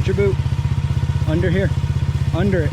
Front your boot. Under here. Under it.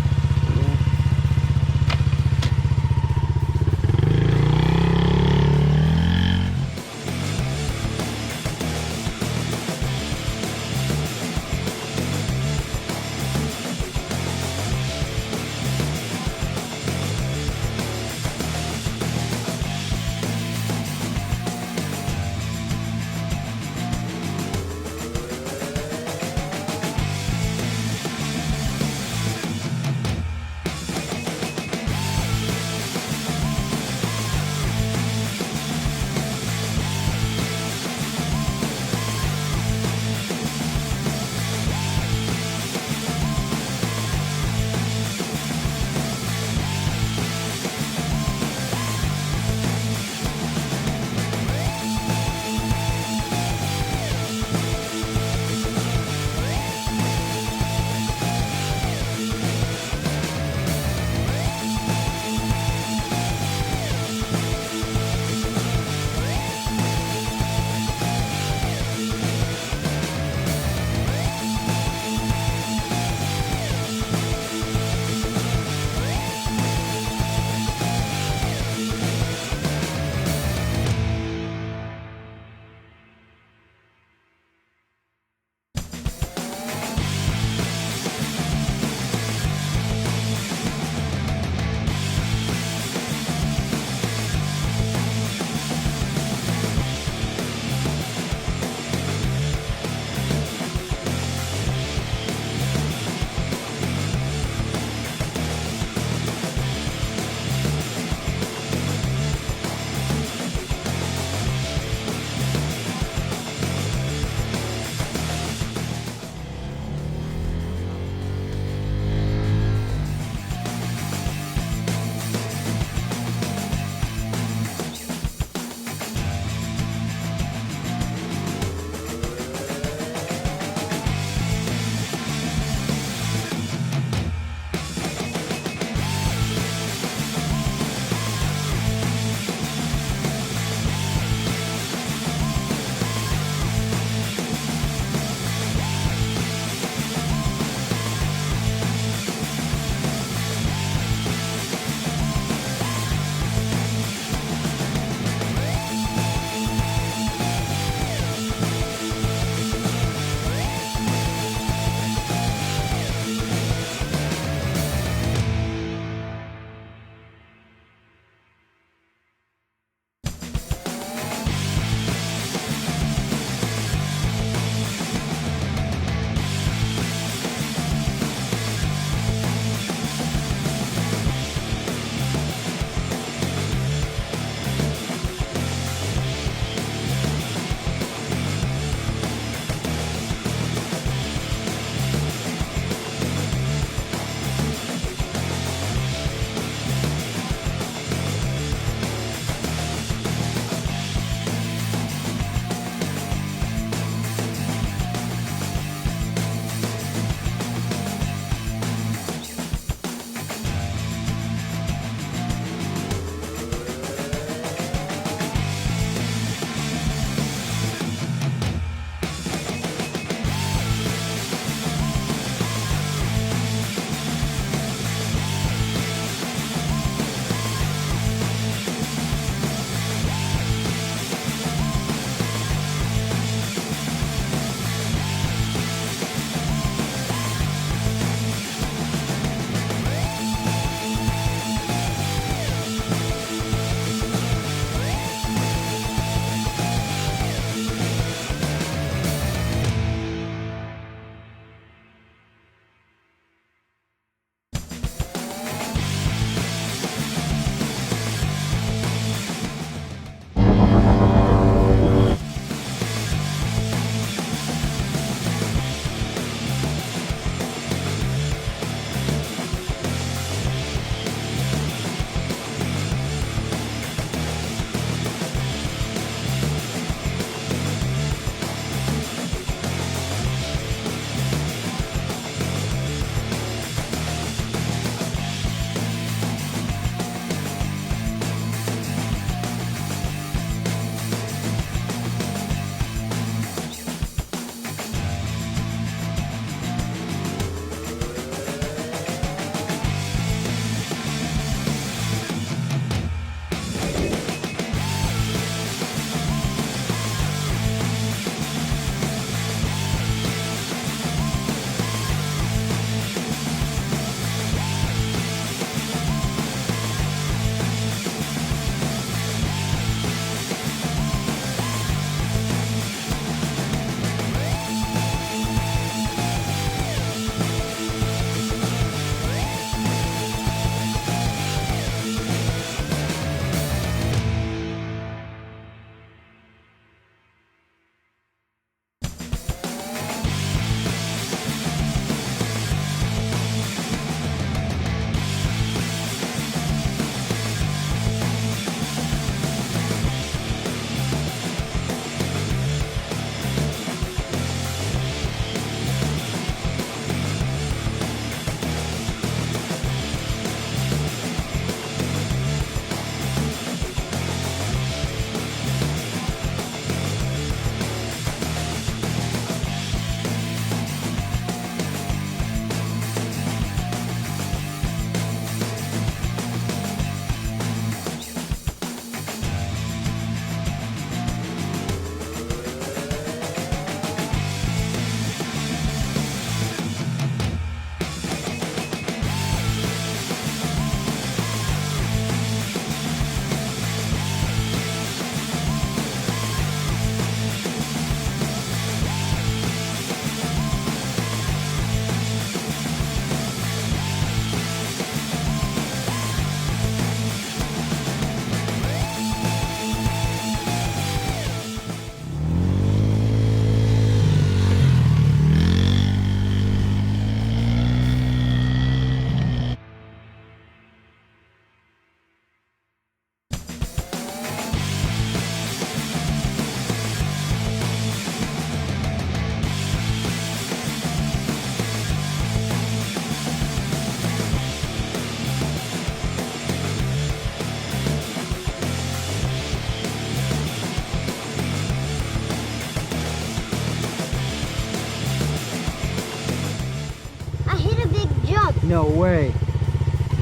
No way.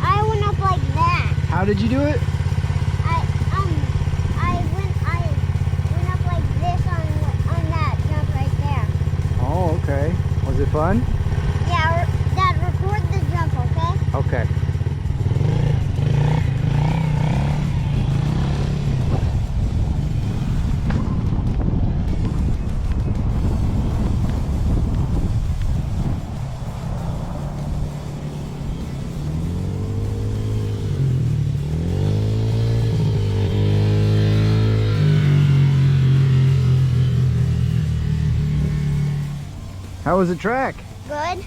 I went up like that. How did you do it? I went up like this on that jump right there. Oh, okay. Was it fun? Yeah, Dad, record the jump, okay? Okay. How was the track? Good.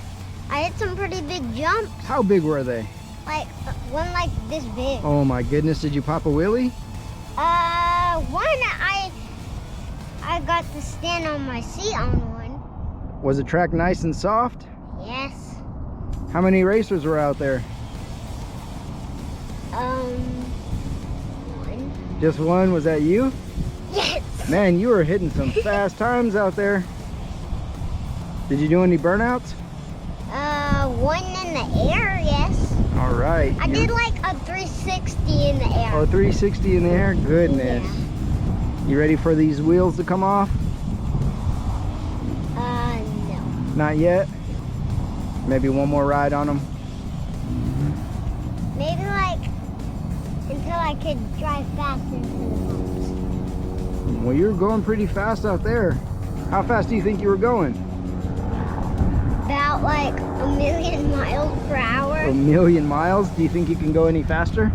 I hit some pretty big jumps. How big were they? Like, one like this big. Oh my goodness, did you pop a wheelie? One I got to stand on my seat on one. Was the track nice and soft? Yes. How many racers were out there? One. Just one? Was that you? Yes. Man, you were hitting some fast times out there. Did you do any burnouts? One in the air, yes. All right. I did like a 360 in the air. Oh, 360 in the air? Goodness. Yeah. You ready for these wheels to come off? No. Not yet? Maybe one more ride on them? Maybe like until I could drive fast into the bumps. Well, you're going pretty fast out there. How fast do you think you were going? About like 1,000,000 miles per hour. 1,000,000 miles? Do you think you can go any faster?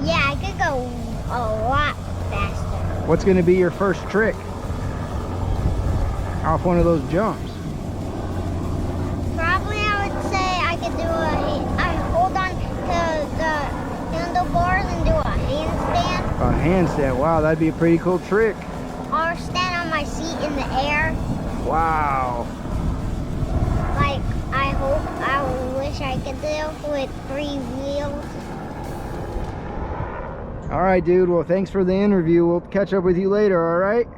Yeah, I could go a lot faster. What's going to be your first trick off one of those jumps? Probably I would say I could do I hold on to the handlebars and do a handstand. A handstand. Wow, that'd be a pretty cool trick. Or stand on my seat in the air. Wow. Like I wish I could do with 3 wheels. All right, dude. Well, thanks for the interview. We'll catch up with you later, all right?